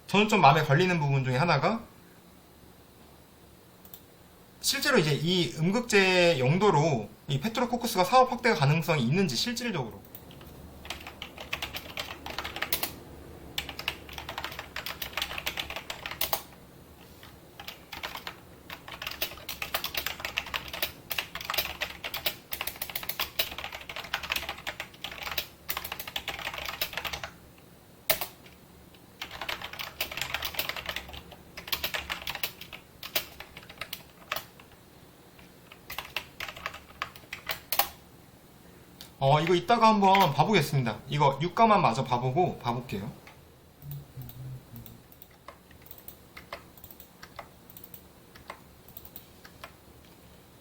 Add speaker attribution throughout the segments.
Speaker 1: 저는 좀 마음에 걸리는 부분 중에 하나가 실제로 이제 이 음극재 용도로 이 페트로코커스가 사업 확대 가능성이 있는지 실질적으로. 이거 이따가 한번 봐보겠습니다. 이거 유가만 마저 봐볼게요.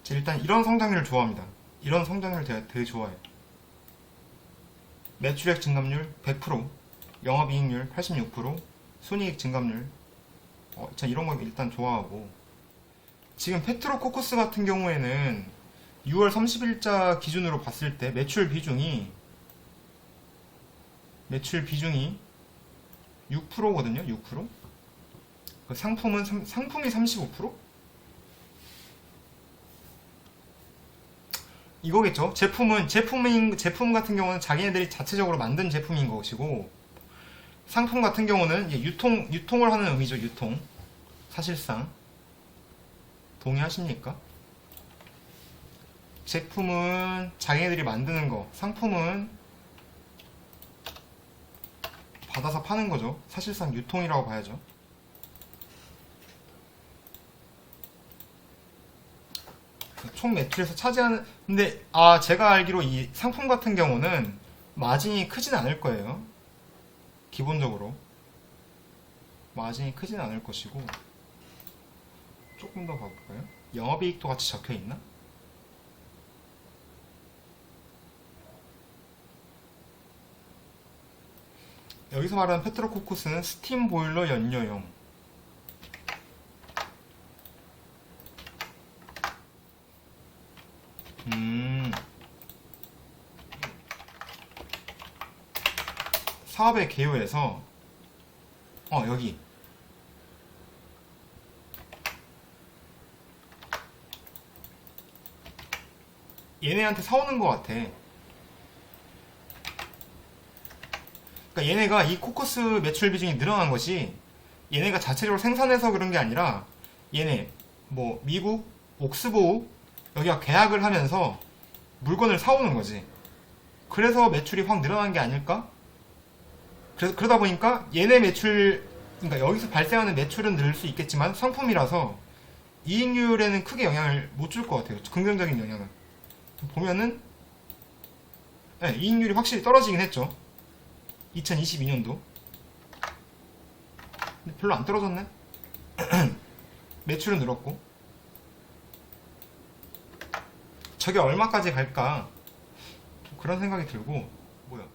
Speaker 1: 제가 일단 이런 성장률을 좋아합니다. 이런 성장률 되게 좋아해요. 매출액 증감률 100%, 영업이익률 86%, 순이익 증감률. 전 이런 거 일단 좋아하고. 지금 페트로코커스 같은 경우에는 6월 30일자 기준으로 봤을 때 매출 비중이 6%거든요. 6%. 상품이 35%? 이거겠죠. 제품 같은 경우는 자기네들이 자체적으로 만든 제품인 것이고, 상품 같은 경우는 이제 유통을 하는 의미죠. 유통. 사실상 동의하십니까? 제품은 자기네들이 만드는 거, 상품은 받아서 파는 거죠. 사실상 유통이라고 봐야죠. 총 매출에서 차지하는, 근데 제가 알기로 이 상품 같은 경우는 마진이 크진 않을 거예요. 기본적으로 마진이 크진 않을 것이고. 조금 더 봐볼까요? 영업이익도 같이 적혀있나? 여기서 말하는 페트로코커스는 스팀 보일러 연료용. 사업의 개요에서 여기 얘네한테 사오는 것 같아. 그러니까 얘네가 이 코커스 매출 비중이 늘어난 것이 얘네가 자체적으로 생산해서 그런 게 아니라 얘네 뭐 미국 옥스보우 여기가 계약을 하면서 물건을 사오는 거지. 그래서 매출이 확 늘어난 게 아닐까? 그러다 보니까 얘네 매출, 그러니까 여기서 발생하는 매출은 늘 수 있겠지만 상품이라서 이익률에는 크게 영향을 못 줄 것 같아요. 긍정적인 영향은. 보면은 이익률이 확실히 떨어지긴 했죠. 2022년도. 근데 별로 안 떨어졌네. 매출은 늘었고. 저게 얼마까지 갈까? 그런 생각이 들고. 뭐야?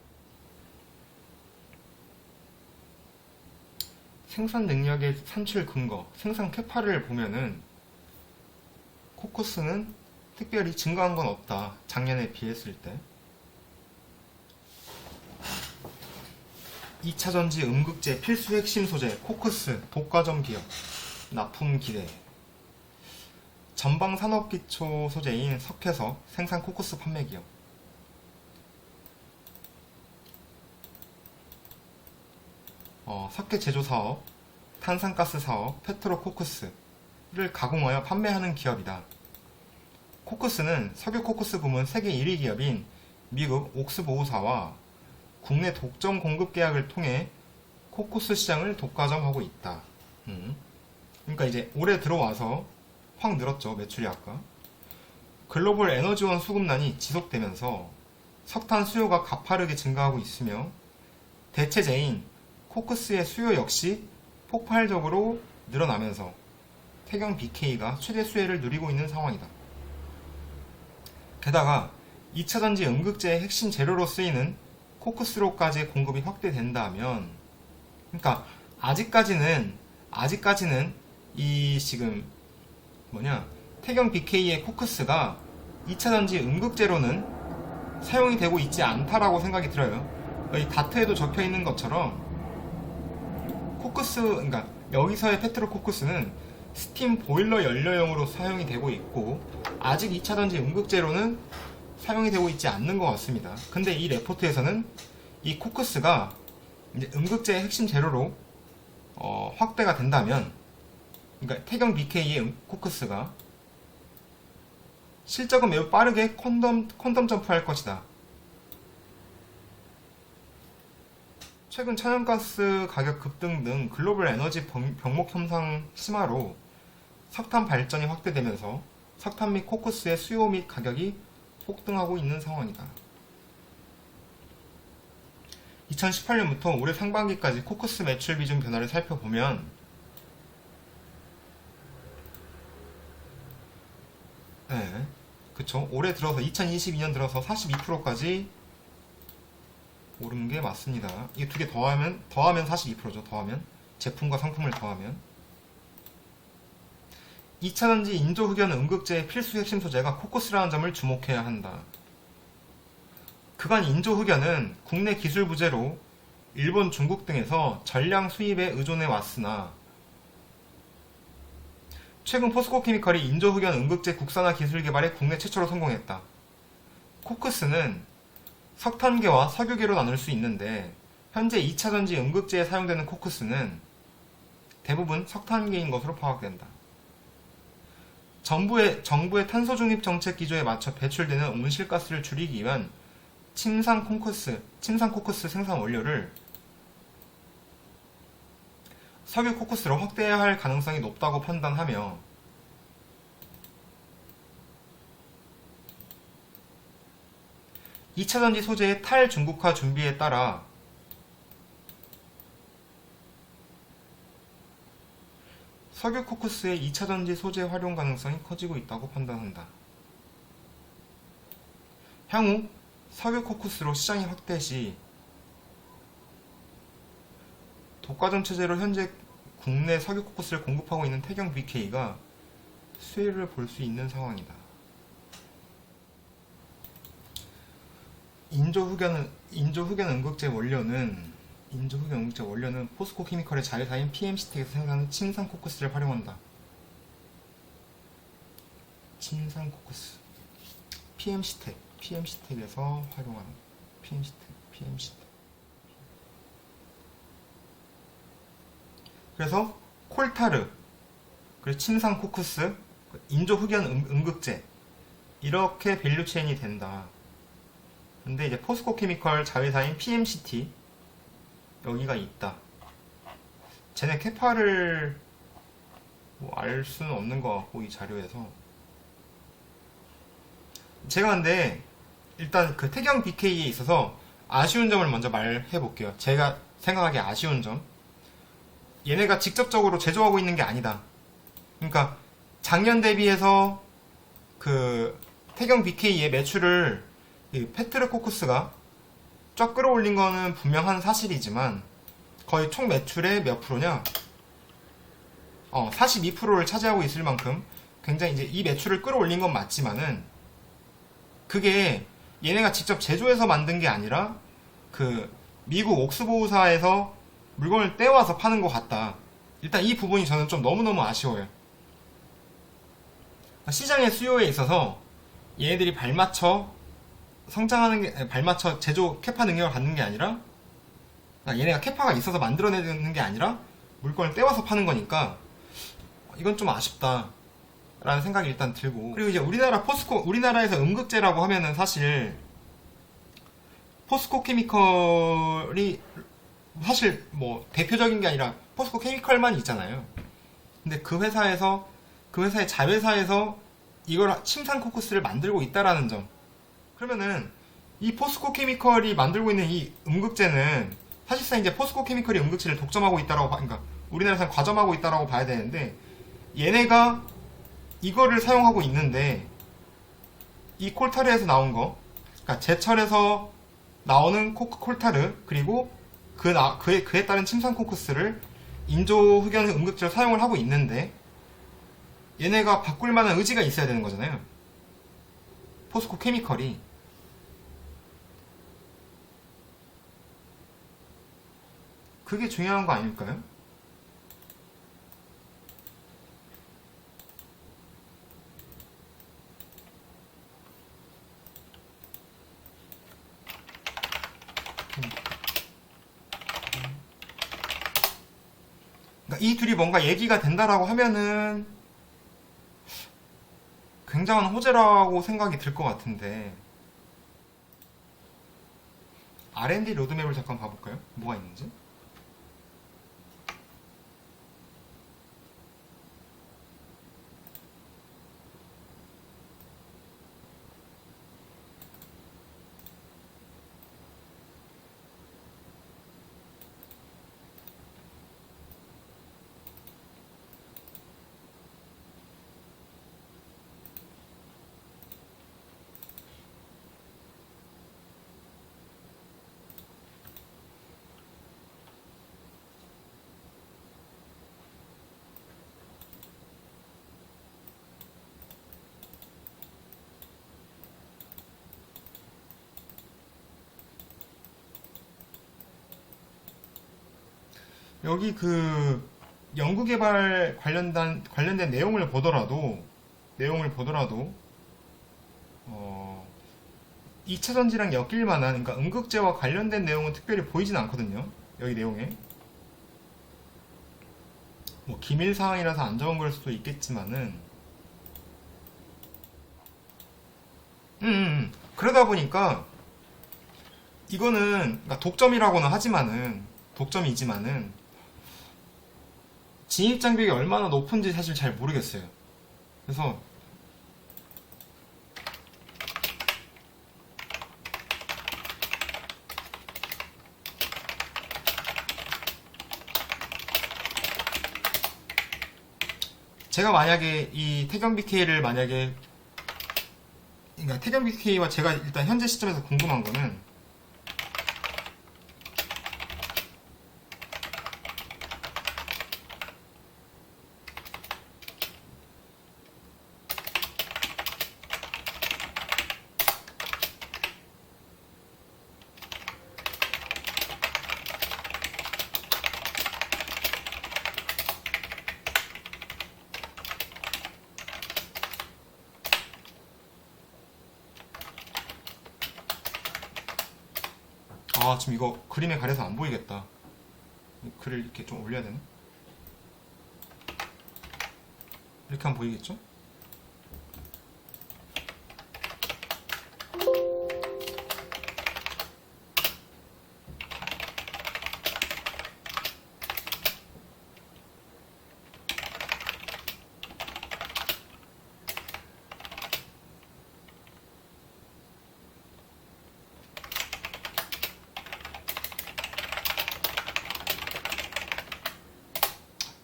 Speaker 1: 생산 능력의 산출 근거, 생산 캐파를 보면은 코커스는 특별히 증가한 건 없다. 작년에 비했을 때. 2차전지 음극재 필수 핵심 소재 코커스 독과점 기업 납품 기대. 전방 산업기초 소재인 석회석 생산 코커스 판매 기업. 석회 제조 사업, 탄산가스 사업, 페트로코커스를 가공하여 판매하는 기업이다. 코커스는 석유 코커스 부문 세계 1위 기업인 미국 옥스보우사와 국내 독점 공급 계약을 통해 코커스 시장을 독과점하고 있다. 그러니까 이제 올해 들어와서 확 늘었죠. 매출이 아까. 글로벌 에너지원 수급난이 지속되면서 석탄 수요가 가파르게 증가하고 있으며 대체재인 코커스의 수요 역시 폭발적으로 늘어나면서 태경 BK가 최대 수혜를 누리고 있는 상황이다. 게다가 2차전지 음극재의 핵심 재료로 쓰이는 코커스로까지 공급이 확대된다면, 그러니까 아직까지는 이 지금 태경 BK의 코커스가 2차전지 음극재로는 사용이 되고 있지 않다라고 생각이 들어요. 이 다트에도 적혀 있는 것처럼 코크스, 그러니까 여기서의 페트로코쿠스는 스팀 보일러 연료용으로 사용이 되고 있고 아직 2차전지 음극재로는 사용이 되고 있지 않는 것 같습니다. 근데 이 레포트에서는 이 코크스가 이제 음극재의 핵심 재료로 확대가 된다면, 그러니까 태경 BK의 코크스가 실적은 매우 빠르게 퀀덤 점프할 것이다. 최근 천연가스 가격 급등 등 글로벌 에너지 병목 현상 심화로 석탄 발전이 확대되면서 석탄 및 코크스의 수요 및 가격이 폭등하고 있는 상황이다. 2018년부터 올해 상반기까지 코크스 매출 비중 변화를 살펴보면 네, 그쵸. 올해 들어서 2022년 들어서 42%까지 오른 게 맞습니다. 이게 두 개 더하면 42%죠. 더하면 제품과 상품을 더하면 2차전지 인조흑연 음극재의 필수 핵심 소재가 코크스라는 점을 주목해야 한다. 그간 인조흑연은 국내 기술 부재로 일본, 중국 등에서 전량 수입에 의존해 왔으나 최근 포스코케미컬이 인조흑연 음극재 국산화 기술 개발에 국내 최초로 성공했다. 코크스는 석탄계와 석유계로 나눌 수 있는데 현재 2차전지 음극재에 사용되는 코크스는 대부분 석탄계인 것으로 파악된다. 정부의 탄소 중립 정책 기조에 맞춰 배출되는 온실가스를 줄이기 위한 침상 코크스 생산 원료를 석유 코크스로 확대해야 할 가능성이 높다고 판단하며 (2차전지) 소재의 탈중국화 준비에 따라 석유 코크스의 2차전지 소재 활용 가능성이 커지고 있다고 판단한다. 향후 석유 코크스로 시장이 확대 시 독과점 체제로 현재 국내 석유 코크스를 공급하고 있는 태경 BK가 수혜를 볼 수 있는 상황이다. 인조흑연 음극재 원료는 포스코 케미컬의 자회사인 PMC텍에서 생산하는 침상 코크스를 활용한다. 침상 코크스 PMC텍에서 활용하는 PMC텍. 그래서 콜타르, 그리고 침상 코크스, 인조흑연 음극재 이렇게 밸류체인이 된다. 근데 이제 포스코 케미컬 자회사인 PMCT 여기가 있다. 쟤네 캐파를 알 수는 없는 것 같고 이 자료에서 제가 근데 일단 그 태경 BK에 있어서 아쉬운 점을 먼저 말해 볼게요. 제가 생각하기에 아쉬운 점, 얘네가 직접적으로 제조하고 있는 게 아니다. 그러니까 작년 대비해서 그 태경 BK의 매출을 이 페트로코쿠스가 쫙 끌어올린 거는 분명한 사실이지만 거의 총 매출의 몇 프로냐? 42%를 차지하고 있을 만큼 굉장히 이제 이 매출을 끌어올린 건 맞지만은 그게 얘네가 직접 제조해서 만든 게 아니라 그 미국 옥스보우사에서 물건을 떼와서 파는 것 같다. 일단 이 부분이 저는 좀 너무너무 아쉬워요. 시장의 수요에 있어서 얘네들이 발맞춰 제조 캐파 능력을 갖는 게 아니라, 얘네가 캐파가 있어서 만들어내는 게 아니라 물건을 떼와서 파는 거니까 이건 좀 아쉽다 라는 생각이 일단 들고, 그리고 이제 우리나라에서 음극재라고 하면은 사실 포스코 케미컬이 사실 뭐 대표적인 게 아니라 포스코 케미컬만 있잖아요. 근데 그 회사의 자회사에서 이걸 침상 코크스를 만들고 있다라는 점, 그러면은 이 포스코 케미컬이 만들고 있는 이 음극재는 사실상 이제 포스코 케미컬이 음극재를 독점하고 있다라고 그러니까 우리나라에서 과점하고 있다라고 봐야 되는데, 얘네가 이거를 사용하고 있는데 이 콜타르에서 나온 거, 그러니까 제철에서 나오는 콜타르, 그리고 그에 따른 침상 코크스를 인조흑연 음극재로 사용을 하고 있는데 얘네가 바꿀 만한 의지가 있어야 되는 거잖아요. 포스코 케미컬이. 그게 중요한 거 아닐까요? 그러니까 이 둘이 뭔가 얘기가 된다라고 하면은 굉장한 호재라고 생각이 들 것 같은데 R&D 로드맵을 잠깐 봐볼까요? 뭐가 있는지. 여기 그 연구개발 관련된 내용을 보더라도 2차 전지랑 엮일 만한, 그러니까 음극재와 관련된 내용은 특별히 보이진 않거든요. 여기 내용에. 뭐 기밀 사항이라서 안 적은 걸 수도 있겠지만은, 그러다 보니까 이거는 그러니까 독점이지만은 진입 장벽이 얼마나 높은지 사실 잘 모르겠어요. 그래서 제가 만약에 이 태경 BK를 그러니까 태경 BK와 제가 일단 현재 시점에서 궁금한 거는 지금 이거 그림에 가려서 안 보이겠다. 글을 이렇게 좀 올려야 되나? 이렇게 하면 보이겠죠?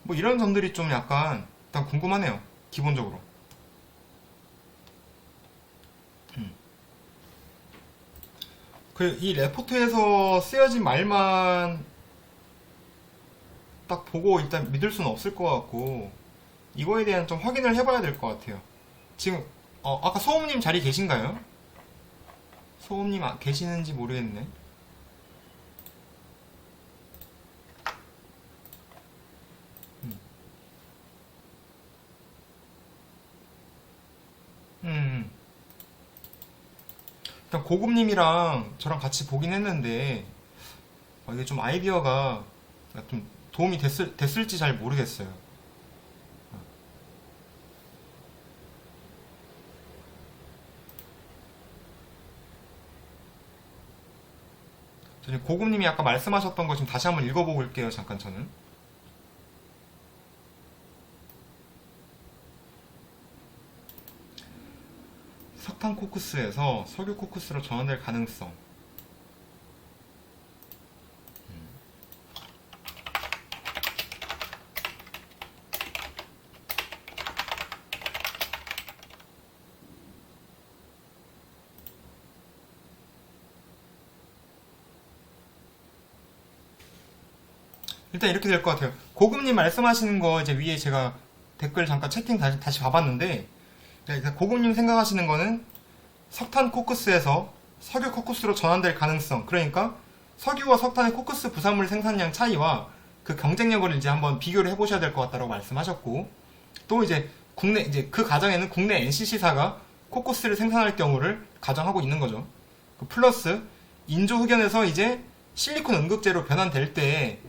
Speaker 1: 뭐 이런 점들이 좀 약간 일단 궁금하네요. 기본적으로. 이 레포트에서 쓰여진 말만 딱 보고 일단 믿을 수는 없을 것 같고 이거에 대한 좀 확인을 해봐야 될 것 같아요. 지금 아까 소음님 자리 계신가요? 소음님 계시는지 모르겠네. 음. 일단 고급님이랑 저랑 같이 보긴 했는데 이게 좀 아이디어가 좀 도움이 됐을지 잘 모르겠어요. 고급님이 아까 말씀하셨던 거 지금 다시 한번 읽어보고 올게요. 잠깐 저는. 석탄 코크스에서 석유 코크스로 전환될 가능성. 일단 이렇게 될 것 같아요. 고급님 말씀하시는 거 이제 위에 제가 댓글 잠깐 채팅 다시 봐봤는데 고급님 생각하시는 거는 석탄 코크스에서 석유 코크스로 전환될 가능성, 그러니까 석유와 석탄의 코크스 부산물 생산량 차이와 그 경쟁력을 이제 한번 비교를 해보셔야 될 것 같다고 말씀하셨고, 또 이제 그 가정에는 국내 NCC사가 코크스를 생산할 경우를 가정하고 있는 거죠. 플러스 인조 흑연에서 이제 실리콘 음극재로 변환될 때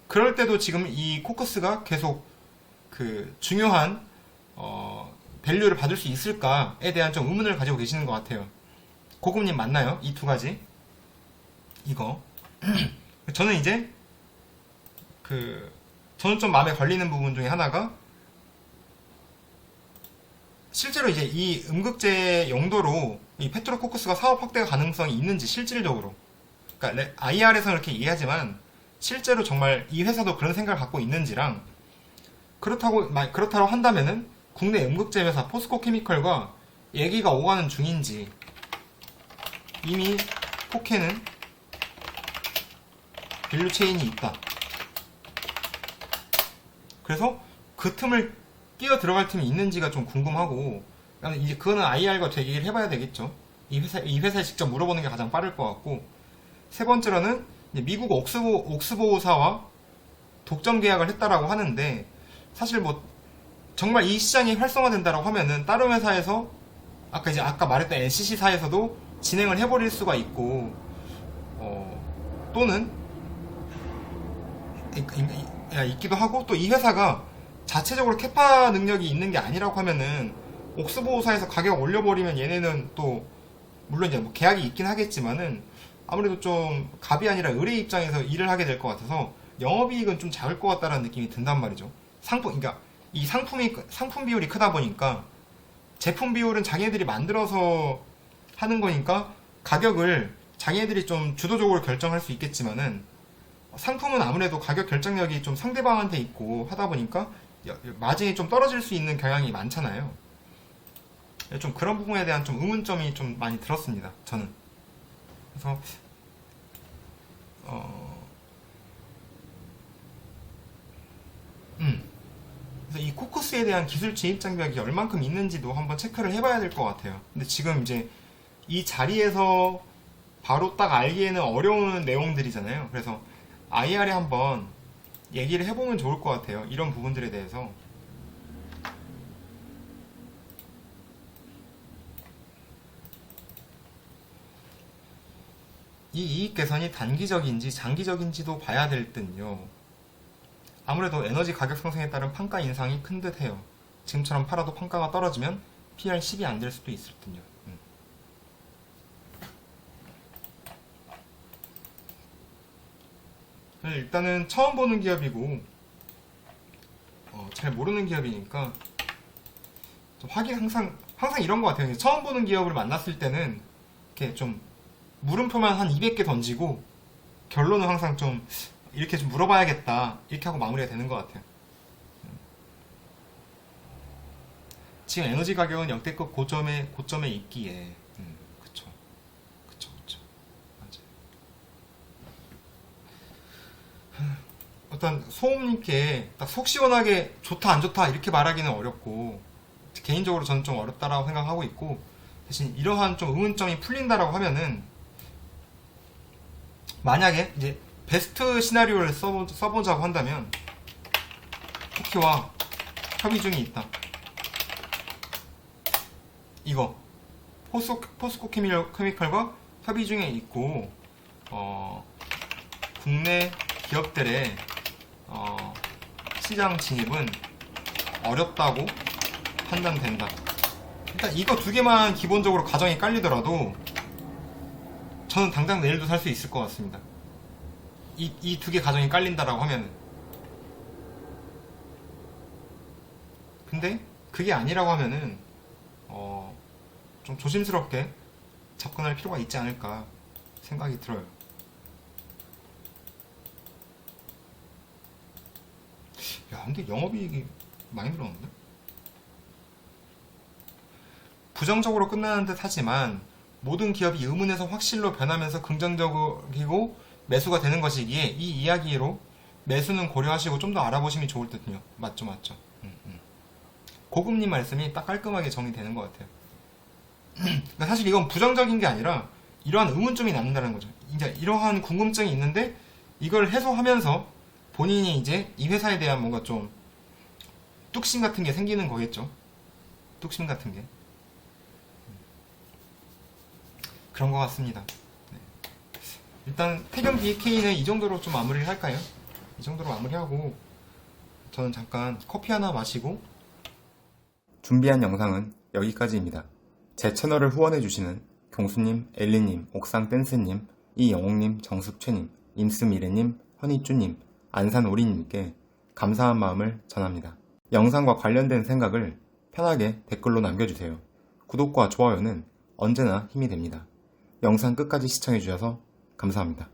Speaker 1: 그럴 때도 지금 이 코커스가 계속 그 중요한 밸류를 받을 수 있을까에 대한 좀 의문을 가지고 계시는 것 같아요. 고금님 맞나요? 이 두 가지. 이거. 저는 이제 저는 좀 마음에 걸리는 부분 중에 하나가 실제로 이제 이 음극재 용도로 이 페트로코커스가 사업 확대 가능성이 있는지 실질적으로. 그러니까 IR에서는 이렇게 이해하지만 실제로 정말 이 회사도 그런 생각을 갖고 있는지랑 그렇다고 한다면은 국내 음극재 회사 포스코 케미컬과 얘기가 오가는 중인지 이미 포켓은 밸류 체인이 있다. 그래서 그 틈을 끼어 들어갈 틈이 있는지가 좀 궁금하고, 이제 그거는 IR과 얘기를 해봐야 되겠죠. 이 회사에 직접 물어보는 게 가장 빠를 것 같고, 세 번째로는 미국 옥스보사와 독점 계약을 했다라고 하는데, 사실 뭐 정말 이 시장이 활성화된다라고 하면은 다른 회사에서 아까 말했던 NCC사에서도 진행을 해버릴 수가 있고, 또는 있기도 하고, 또 이 회사가 자체적으로 캐파 능력이 있는 게 아니라고 하면은 옥스보사에서 가격 올려버리면 얘네는 또 물론 이제 뭐 계약이 있긴 하겠지만은 아무래도 좀 갑이 아니라 의뢰 입장에서 일을 하게 될 것 같아서 영업이익은 좀 작을 것 같다라는 느낌이 든단 말이죠. 그러니까 이 상품 비율이 크다 보니까 제품 비율은 자기네들이 만들어서 하는 거니까 가격을 자기네들이 좀 주도적으로 결정할 수 있겠지만은 상품은 아무래도 가격 결정력이 좀 상대방한테 있고 하다 보니까 마진이 좀 떨어질 수 있는 경향이 많잖아요. 좀 그런 부분에 대한 좀 의문점이 좀 많이 들었습니다. 저는. 그래서 그래서 이 코커스에 대한 기술 진입 장벽이 얼만큼 있는지도 한번 체크를 해봐야 될 것 같아요. 근데 지금 이제 이 자리에서 바로 딱 알기에는 어려운 내용들이잖아요. 그래서 IR에 한번 얘기를 해보면 좋을 것 같아요. 이런 부분들에 대해서. 이 이익 개선이 단기적인지 장기적인지도 봐야 될 듯요. 아무래도 에너지 가격 상승에 따른 판가 인상이 큰 듯해요. 지금처럼 팔아도 판가가 떨어지면 PR 10이 안 될 수도 있을 듯요. 일단은 처음 보는 기업이고 잘 모르는 기업이니까 좀 항상 이런 것 같아요. 처음 보는 기업을 만났을 때는 이렇게 좀 물음표만 한 200개 던지고 결론은 항상 좀 이렇게 좀 물어봐야겠다 이렇게 하고 마무리가 되는 것 같아요. 지금 에너지 가격은 역대급 고점에 있기에 그쵸 맞아요. 어떤 소음님께 딱 속 시원하게 좋다 안 좋다 이렇게 말하기는 어렵고 개인적으로 저는 좀 어렵다라고 생각하고 있고, 대신 이러한 좀 의문점이 풀린다라고 하면은 만약에 이제 베스트 시나리오를 써보자고 한다면 포키와 협의 중에 있다. 이거 포스코 케미컬과 협의 중에 있고 국내 기업들의 시장 진입은 어렵다고 판단된다. 일단 이거 두 개만 기본적으로 가정이 깔리더라도 저는 당장 내일도 살 수 있을 것 같습니다. 이 두 개 가정이 깔린다라고 하면은. 근데 그게 아니라고 하면은 좀 조심스럽게 접근할 필요가 있지 않을까 생각이 들어요. 야, 근데 영업이익이 많이 늘었는데? 부정적으로 끝나는 듯 하지만 모든 기업이 의문에서 확실로 변하면서 긍정적이고 매수가 되는 것이기에 이 이야기로 매수는 고려하시고 좀 더 알아보시면 좋을 듯요. 맞죠. 고금님 말씀이 딱 깔끔하게 정리되는 것 같아요. 그러니까 사실 이건 부정적인 게 아니라 이러한 의문점이 남는다는 거죠. 이제 이러한 궁금증이 있는데 이걸 해소하면서 본인이 이제 이 회사에 대한 뭔가 좀 뚝심 같은 게 생기는 거겠죠. 뚝심 같은 게. 그런 것 같습니다. 네. 일단 태경 BK는 이 정도로 좀 마무리를 할까요? 이 정도로 마무리하고 저는 잠깐 커피 하나 마시고 준비한 영상은 여기까지입니다. 제 채널을 후원해주시는 경수님, 엘리님, 옥상댄스님, 이영옥님, 정숙채님, 임스미래님, 허니쭈님, 안산오리님께 감사한 마음을 전합니다. 영상과 관련된 생각을 편하게 댓글로 남겨주세요. 구독과 좋아요는 언제나 힘이 됩니다. 영상 끝까지 시청해주셔서 감사합니다.